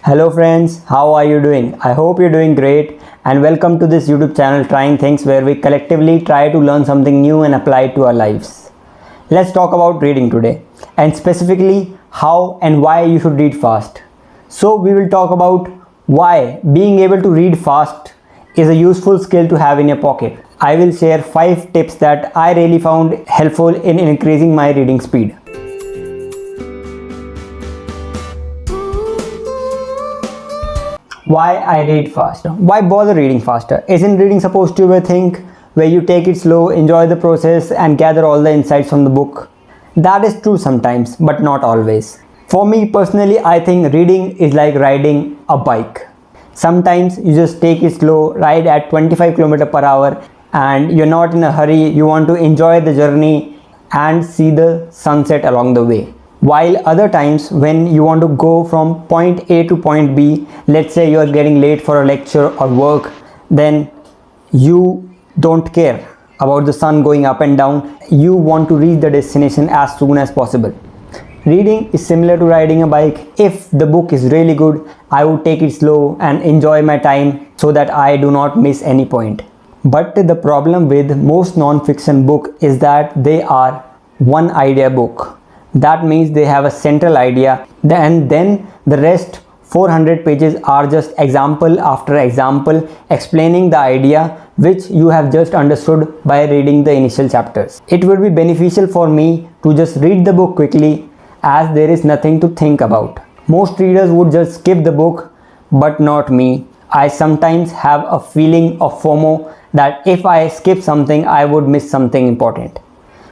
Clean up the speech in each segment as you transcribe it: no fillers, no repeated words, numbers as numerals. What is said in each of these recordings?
Hello friends, how are you doing? I hope you're doing great and welcome to this YouTube channel Trying Things, where we collectively try to learn something new and apply it to our lives. Let's talk about reading today, and specifically how and why you should read fast. So we will talk about why being able to read fast is a useful skill to have in your pocket. I will share 5 tips that I really found helpful in increasing my reading speed. Why I read fast? Why bother reading faster? Isn't reading supposed to be a thing where you take it slow, enjoy the process and gather all the insights from the book? That is true sometimes, but not always. For me personally, I think reading is like riding a bike. Sometimes you just take it slow, ride at 25 km per hour, and you're not in a hurry. You want to enjoy the journey and see the sunset along the way. While other times when you want to go from point A to point B, let's say you are getting late for a lecture or work, then you don't care about the sun going up and down. You want to reach the destination as soon as possible. Reading is similar to riding a bike. If the book is really good, I would take it slow and enjoy my time so that I do not miss any point. But the problem with most non-fiction book is that they are one idea book. That means they have a central idea, and then the rest 400 pages are just example after example explaining the idea which you have just understood by reading the initial chapters. It would be beneficial for me to just read the book quickly, as there is nothing to think about. Most readers would just skip the book, but not me. I sometimes have a feeling of FOMO that if I skip something, I would miss something important.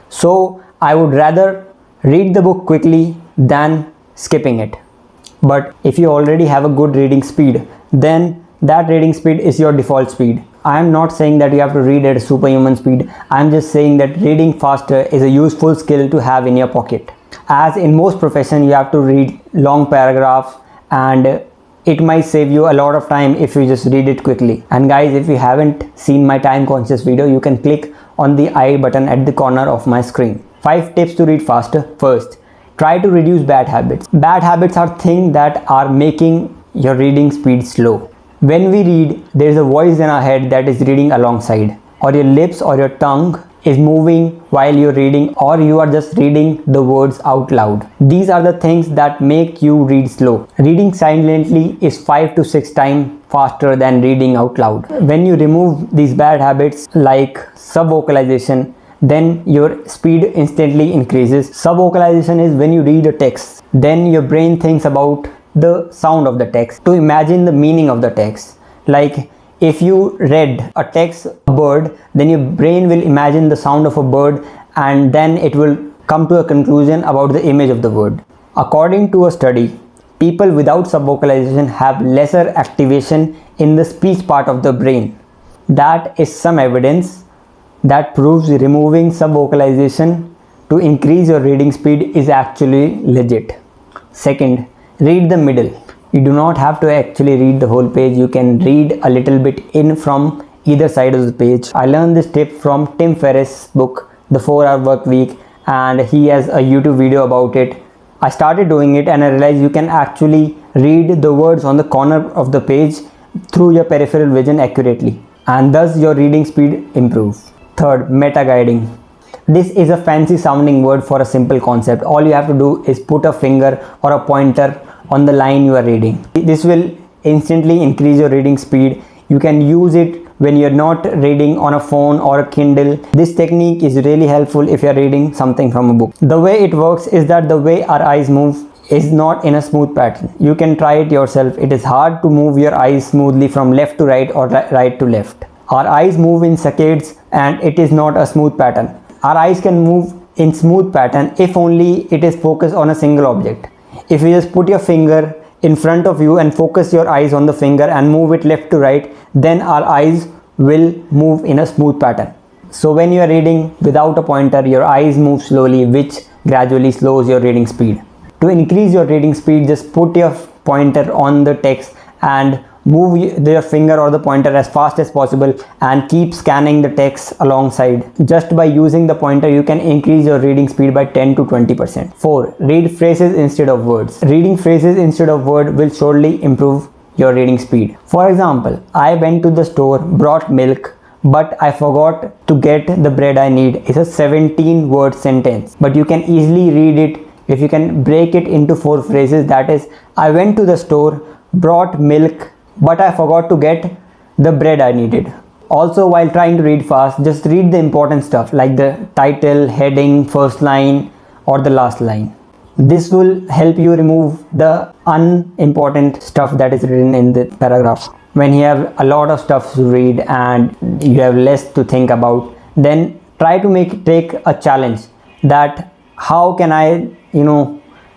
So I would rather read the book quickly than skipping it. But if you already have a good reading speed, then that reading speed is your default speed. I am not saying that you have to read at a superhuman speed. I am just saying that reading faster is a useful skill to have in your pocket. As in most professions, you have to read long paragraphs, and it might save you a lot of time if you just read it quickly. And guys, if you haven't seen my time conscious video, you can click on the I button at the corner of my screen. 5 tips to read faster. First, try to reduce bad habits. Bad habits are things that are making your reading speed slow. When we read, there is a voice in our head that is reading alongside, or your lips or your tongue is moving while you're reading, or you are just reading the words out loud. These are the things that make you read slow. Reading silently is 5 to 6 times faster than reading out loud. When you remove these bad habits like sub-vocalization, then your speed instantly increases. Sub-vocalization is when you read a text, then your brain thinks about the sound of the text to imagine the meaning of the text. Like if you read a text, a bird, then your brain will imagine the sound of a bird, and then it will come to a conclusion about the image of the word. According to a study, people without sub-vocalization have lesser activation in the speech part of the brain. That is some evidence that proves removing sub-vocalization to increase your reading speed is actually legit. Second, read the middle. You do not have to actually read the whole page. You can read a little bit in from either side of the page. I learned this tip from Tim Ferriss' book, The 4-Hour Work Week, and he has a YouTube video about it. I started doing it and I realized you can actually read the words on the corner of the page through your peripheral vision accurately, and thus your reading speed improves. Third, meta-guiding. This is a fancy sounding word for a simple concept. All you have to do is put a finger or a pointer on the line you are reading. This will instantly increase your reading speed. You can use it when you're not reading on a phone or a Kindle. This technique is really helpful if you're reading something from a book. The way it works is that the way our eyes move is not in a smooth pattern. You can try it yourself. It is hard to move your eyes smoothly from left to right or right to left. Our eyes move in saccades and it is not a smooth pattern. Our eyes can move in smooth pattern if only it is focused on a single object. If you just put your finger in front of you and focus your eyes on the finger and move it left to right, then our eyes will move in a smooth pattern. So when you are reading without a pointer, your eyes move slowly, which gradually slows your reading speed. To increase your reading speed, just put your pointer on the text and Move your finger or the pointer as fast as possible and keep scanning the text alongside. Just by using the pointer, you can increase your reading speed by 10 to 20%. 4. Read phrases instead of words. Reading phrases instead of words will surely improve your reading speed. For example, I went to the store, brought milk, but I forgot to get the bread I need. It's a 17-word sentence, but you can easily read it if you can break it into 4 phrases. That is, I went to the store, brought milk, but I forgot to get the bread I needed. Also, while trying to read fast, just read the important stuff like the title, heading, first line, or the last line. This will help you remove the unimportant stuff that is written in the paragraph. When you have a lot of stuff to read and you have less to think about, then try to take a challenge that how can I,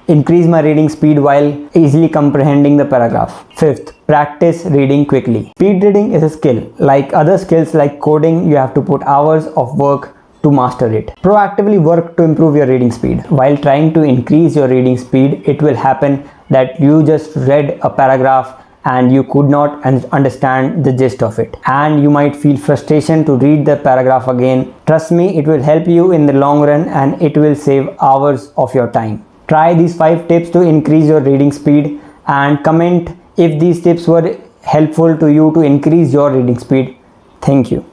increase my reading speed while easily comprehending the paragraph. 5th, practice reading quickly. Speed reading is a skill. Like other skills like coding, you have to put hours of work to master it. Proactively work to improve your reading speed. While trying to increase your reading speed, it will happen that you just read a paragraph and you could not understand the gist of it, and you might feel frustration to read the paragraph again. Trust me, it will help you in the long run and it will save hours of your time. Try these 5 tips to increase your reading speed and comment if these tips were helpful to you to increase your reading speed. Thank you.